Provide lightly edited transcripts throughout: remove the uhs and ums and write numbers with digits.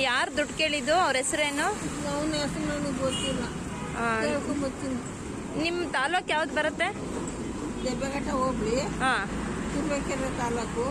ಯಾರು ದುಡ್ಡು ಕೇಳಿದ್ದು? ಅವ್ರ ಹೆಸರೇನು? ಅವನ ಹೆಸರು ನನಗೆ ಗೊತ್ತಿಲ್ಲ. ಕೇಳ್ಕೊಂಬರ್ತೀನಿ. ನಿಮ್ಮ ತಾಲೂಕು ಯಾವ್ದು ಬರುತ್ತೆ? ದೆಬ್ಬೆಘಟ್ಟ ಹೋಗ್ಲಿ. ತುರುವೇಕೆರೆ ತಾಲೂಕು.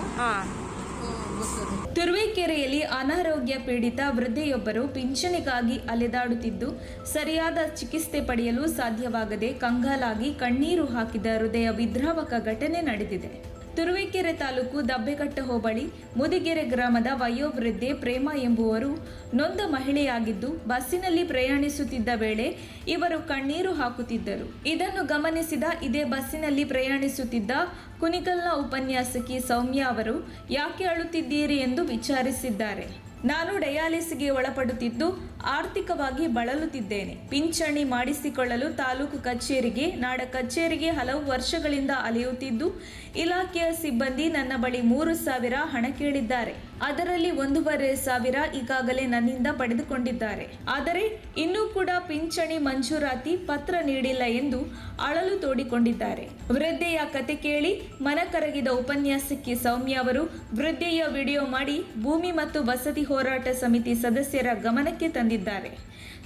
ತುರುವೇಕೆರೆಯಲ್ಲಿ ಅನಾರೋಗ್ಯ ಪೀಡಿತ ವೃದ್ಧೆಯೊಬ್ಬರು ಪಿಂಚಣಿಗಾಗಿ ಅಲೆದಾಡುತ್ತಿದ್ದು ಸರಿಯಾದ ಚಿಕಿತ್ಸೆ ಪಡೆಯಲು ಸಾಧ್ಯವಾಗದೆ ಕಂಗಾಲಾಗಿ ಕಣ್ಣೀರು ಹಾಕಿದ ಹೃದಯ ವಿದ್ರಾವಕ ಘಟನೆ ನಡೆದಿದೆ. ತುರುವೇಕೆರೆ ತಾಲೂಕು ದಬ್ಬೆಘಟ್ಟ ಹೋಬಳಿ ಮುದಿಗೆರೆ ಗ್ರಾಮದ ವಯೋವೃದ್ಧೆ ಪ್ರೇಮ ಎಂಬುವರು ನೊಂದ ಮಹಿಳೆಯಾಗಿದ್ದು ಬಸ್ಸಿನಲ್ಲಿ ಪ್ರಯಾಣಿಸುತ್ತಿದ್ದ ವೇಳೆ ಇವರು ಕಣ್ಣೀರು ಹಾಕುತ್ತಿದ್ದರು. ಇದನ್ನು ಗಮನಿಸಿದ ಇದೇ ಬಸ್ಸಿನಲ್ಲಿ ಪ್ರಯಾಣಿಸುತ್ತಿದ್ದ ಕುಣಿಗಲ್ನ ಉಪನ್ಯಾಸಕಿ ಸೌಮ್ಯ ಅವರು ಯಾಕೆ ಅಳುತ್ತಿದ್ದೀರಿ ಎಂದು ವಿಚಾರಿಸಿದ್ದಾರೆ. ನಾನು ಡಯಾಲಿಸ್ಗೆ ಒಳಪಡುತ್ತಿದ್ದು ಆರ್ಥಿಕವಾಗಿ ಬಳಲುತ್ತಿದ್ದೇನೆ. ಪಿಂಚಣಿ ಮಾಡಿಸಿಕೊಳ್ಳಲು ತಾಲೂಕು ಕಚೇರಿಗೆ ನಾಡ ಕಚೇರಿಗೆ ಹಲವು ವರ್ಷಗಳಿಂದ ಅಲೆಯುತ್ತಿದ್ದು ಇಲಾಖೆಯ ಸಿಬ್ಬಂದಿ ನನ್ನ ಬಳಿ 3,000 ಹಣ ಕೇಳಿದ್ದಾರೆ. ಅದರಲ್ಲಿ 1,500 ಈಗಾಗಲೇ ನನ್ನಿಂದ ಪಡೆದುಕೊಂಡಿದ್ದಾರೆ. ಆದರೆ ಇನ್ನೂ ಕೂಡ ಪಿಂಚಣಿ ಮಂಜೂರಾತಿ ಪತ್ರ ನೀಡಿಲ್ಲ ಎಂದು ಅಳಲು ತೋಡಿಕೊಂಡಿದ್ದಾರೆ. ವೃದ್ಧೆಯ ಕತೆ ಕೇಳಿ ಮನಕರಗಿದ ಉಪನ್ಯಾಸಕಿ ಸೌಮ್ಯ ಅವರು ವೃದ್ಧೆಯ ವಿಡಿಯೋ ಮಾಡಿ ಭೂಮಿ ಮತ್ತು ವಸತಿ ಹೋರಾಟ ಸಮಿತಿ ಸದಸ್ಯರ ಗಮನಕ್ಕೆ ತಂದಿದ್ದಾರೆ.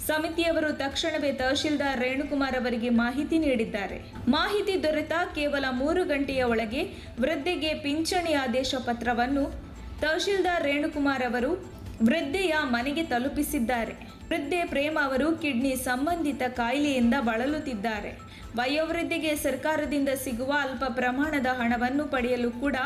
ಸಮಿತಿಯವರು ತಕ್ಷಣವೇ ತಹಶೀಲ್ದಾರ್ ರೇಣುಕುಮಾರ್ ಅವರಿಗೆ ಮಾಹಿತಿ ನೀಡಿದ್ದಾರೆ. ಮಾಹಿತಿ ದೊರೆತ ಕೇವಲ 3 ಗಂಟೆಯ ಒಳಗೆ ವೃದ್ಧೆಗೆ ಪಿಂಚಣಿ ಆದೇಶ ಪತ್ರವನ್ನು ತಹಶೀಲ್ದಾರ್ ರೇಣುಕುಮಾರ್ ಅವರು ವೃದ್ಧೆಯ ಮನೆಗೆ ತಲುಪಿಸಿದ್ದಾರೆ. ವೃದ್ಧೆ ಪ್ರೇಮ ಅವರು ಕಿಡ್ನಿ ಸಂಬಂಧಿತ ಕಾಯಿಲೆಯಿಂದ ಬಳಲುತ್ತಿದ್ದಾರೆ. ವಯೋವೃದ್ಧೆಗೆ ಸರ್ಕಾರದಿಂದ ಸಿಗುವ ಅಲ್ಪ ಪ್ರಮಾಣದ ಹಣವನ್ನು ಪಡೆಯಲು ಕೂಡ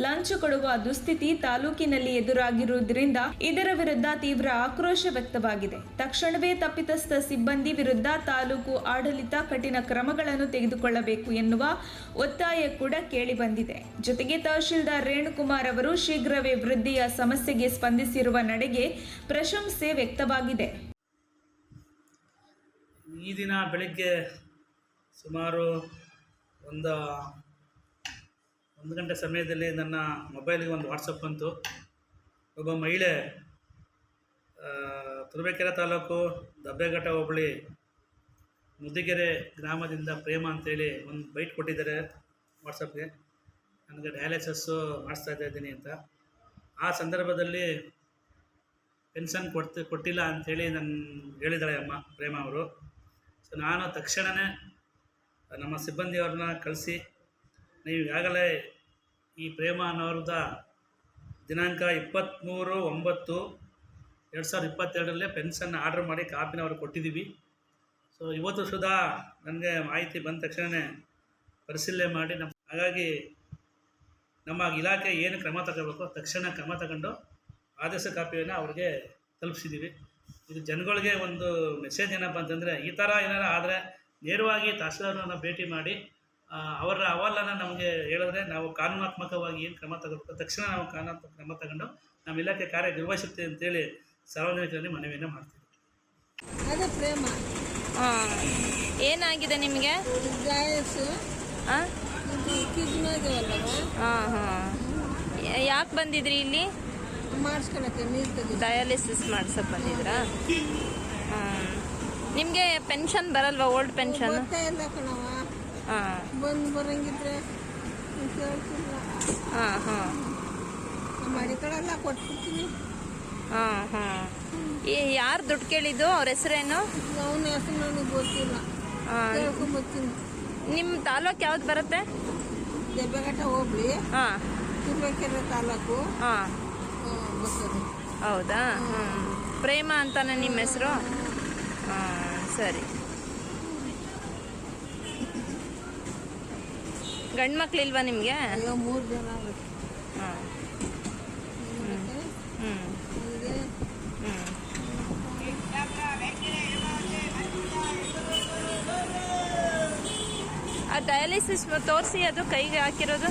ಲಂಚ ಕೊಡುವ ದುಸ್ಥಿತಿ ತಾಲೂಕಿನಲ್ಲಿ ಎದುರಾಗಿರುವುದರಿಂದ ಇದರ ವಿರುದ್ಧ ತೀವ್ರ ಆಕ್ರೋಶ ವ್ಯಕ್ತವಾಗಿದೆ. ತಕ್ಷಣವೇ ತಪ್ಪಿತಸ್ಥ ಸಿಬ್ಬಂದಿ ವಿರುದ್ಧ ತಾಲೂಕು ಆಡಳಿತ ಕಠಿಣ ಕ್ರಮಗಳನ್ನು ತೆಗೆದುಕೊಳ್ಳಬೇಕು ಎನ್ನುವ ಒತ್ತಾಯ ಕೂಡ ಕೇಳಿಬಂದಿದೆ. ಜೊತೆಗೆ ತಹಶೀಲ್ದಾರ್ ರೇಣುಕುಮಾರ್ ಅವರು ಶೀಘ್ರವೇ ವೃದ್ಧೆಯ ಸಮಸ್ಯೆಗೆ ಸ್ಪಂದಿಸಿರುವ ನಡೆಗೆ ಪ್ರಶಂಸೆ ವ್ಯಕ್ತವಾಗಿದೆ. ಈ ದಿನ ಬೆಳಿಗ್ಗೆ ಸುಮಾರು ಒಂದು ಗಂಟೆ ಸಮಯದಲ್ಲಿ ನನ್ನ ಮೊಬೈಲಿಗೆ ಒಂದು ವಾಟ್ಸಪ್ ಬಂತು. ಒಬ್ಬ ಮಹಿಳೆ ತುರುವೇಕೆರೆ ತಾಲೂಕು ದಬ್ಬೆಘಟ್ಟ ಹೋಬಳಿ ಮುದಿಗೆರೆ ಗ್ರಾಮದಿಂದ ಪ್ರೇಮ ಅಂತೇಳಿ ಒಂದು ಬೈಟ್ ಕೊಟ್ಟಿದ್ದಾರೆ ವಾಟ್ಸಪ್ಗೆ. ನನಗೆ ಡಯಾಲಿಸಿಸ್ಸು ಮಾಡಿಸ್ತಾ ಇದ್ದೀನಿ ಅಂತ. ಆ ಸಂದರ್ಭದಲ್ಲಿ ಪೆನ್ಷನ್ ಕೊಟ್ಟಿಲ್ಲ ಅಂಥೇಳಿ ನನ್ನ ಹೇಳಿದ್ದಾಳೆ ಅಮ್ಮ ಪ್ರೇಮ ಅವರು. ಸೊ ನಾನು ತಕ್ಷಣವೇ ನಮ್ಮ ಸಿಬ್ಬಂದಿಯವ್ರನ್ನ ಕಳಿಸಿ ನೀವು ಈಗಾಗಲೇ ಈ ಪ್ರೇಮ ಅನ್ನೋರದ ದಿನಾಂಕ 23/9/2022 ಪೆನ್ಷನ್ ಆರ್ಡರ್ ಮಾಡಿ ಕಾಪಿನ ಅವ್ರಿಗೆ ಕೊಟ್ಟಿದ್ದೀವಿ. ಸೊ ಇವತ್ತು ಸುಧಾ ನನಗೆ ಮಾಹಿತಿ ಬಂದ ತಕ್ಷಣವೇ ಪರಿಶೀಲನೆ ಮಾಡಿ ಹಾಗಾಗಿ ನಮ್ಮ ಇಲಾಖೆ ಏನು ಕ್ರಮ ತಗೋಬೇಕು ತಕ್ಷಣ ಕ್ರಮ ತಗೊಂಡು ಆದೇಶ ಕಾಪಿಯನ್ನು ಅವ್ರಿಗೆ ತಲುಪಿಸಿದ್ದೀವಿ. ಇದು ಜನಗಳಿಗೆ ಒಂದು ಮೆಸೇಜ್ ಏನಪ್ಪ ಅಂತಂದರೆ ಈ ಥರ ಏನಾರು ಆದರೆ ನೇರವಾಗಿ ತಹಶೀಲ್ದಾರರನ್ನು ಭೇಟಿ ಮಾಡಿ ಅವರ ಅಹವಾಲನ್ನು ನಮಗೆ ಹೇಳಿದ್ರೆ ನಾವು ಕಾನೂನಾತ್ಮಕವಾಗಿ ಏನು ಕ್ರಮ ತಗೋಬೇಕು ತಕ್ಷಣ ನಾವು ಕಾನೂನಾತ್ಮಕ ಕ್ರಮ ತಗೊಂಡು ನಮ್ಮ ಇಲಾಖೆ ಕಾರ್ಯ ನಿರ್ವಹಿಸುತ್ತೆ ಅಂತೇಳಿ ಸಾರ್ವಜನಿಕರಲ್ಲಿ ಮನವಿಯನ್ನು ಮಾಡ್ತೀವಿ. ಅದೇ ಪ್ರೇಮ ಏನಾಗಿದೆ ನಿಮಗೆ? ಯಾಕೆ ಬಂದಿದ್ರಿ ಇಲ್ಲಿ? ಡಯಾಲಿಸಿಸ್ ಮಾಡ್ಸಕ್ಕೆ ಬಂದಿದ್ರಾ? ನಿಮಗೆ ಪೆನ್ಷನ್ ಬರಲ್ವಾ? ಓಲ್ಡ್ ಪೆನ್ಷನ್ ಬರಂಗಿದ್ರೆ ಮಡಿಕಳೆಲ್ಲ ಕೊಟ್ಬಿಡ್ತೀನಿ. ಯಾರು ದುಡ್ಡು ಕೇಳಿದ್ದು? ಅವ್ರ ಹೆಸರೇನು? ಅವನ ಹೆಸರು ನನಗೆ ಗೊತ್ತಿಲ್ಲ. ಕೇಳ್ಕೊಂಬರ್ತೀನಿ. ನಿಮ್ಮ ತಾಲೂಕು ಯಾವ್ದು ಬರುತ್ತೆ? ದೆಬ್ಬೆಘಟ್ಟ ಹೋಗ್ಲಿ. ತುರುವೇಕೆರೆ ತಾಲೂಕು. ಹೌದಾ? ಪ್ರೇಮ ಅಂತಾನೆ ನಿಮ್ಮ ಹೆಸರು? ಸರಿ. ಗಂಡು ಮಕ್ಳಿಲ್ವಾ ನಿಮಗೆ? 3 ಜನ. ಆ ಡಯಾಲಿಸಿಸ್ ತೋರಿಸಿ ಅದು ಕೈಗೆ ಹಾಕಿರೋದು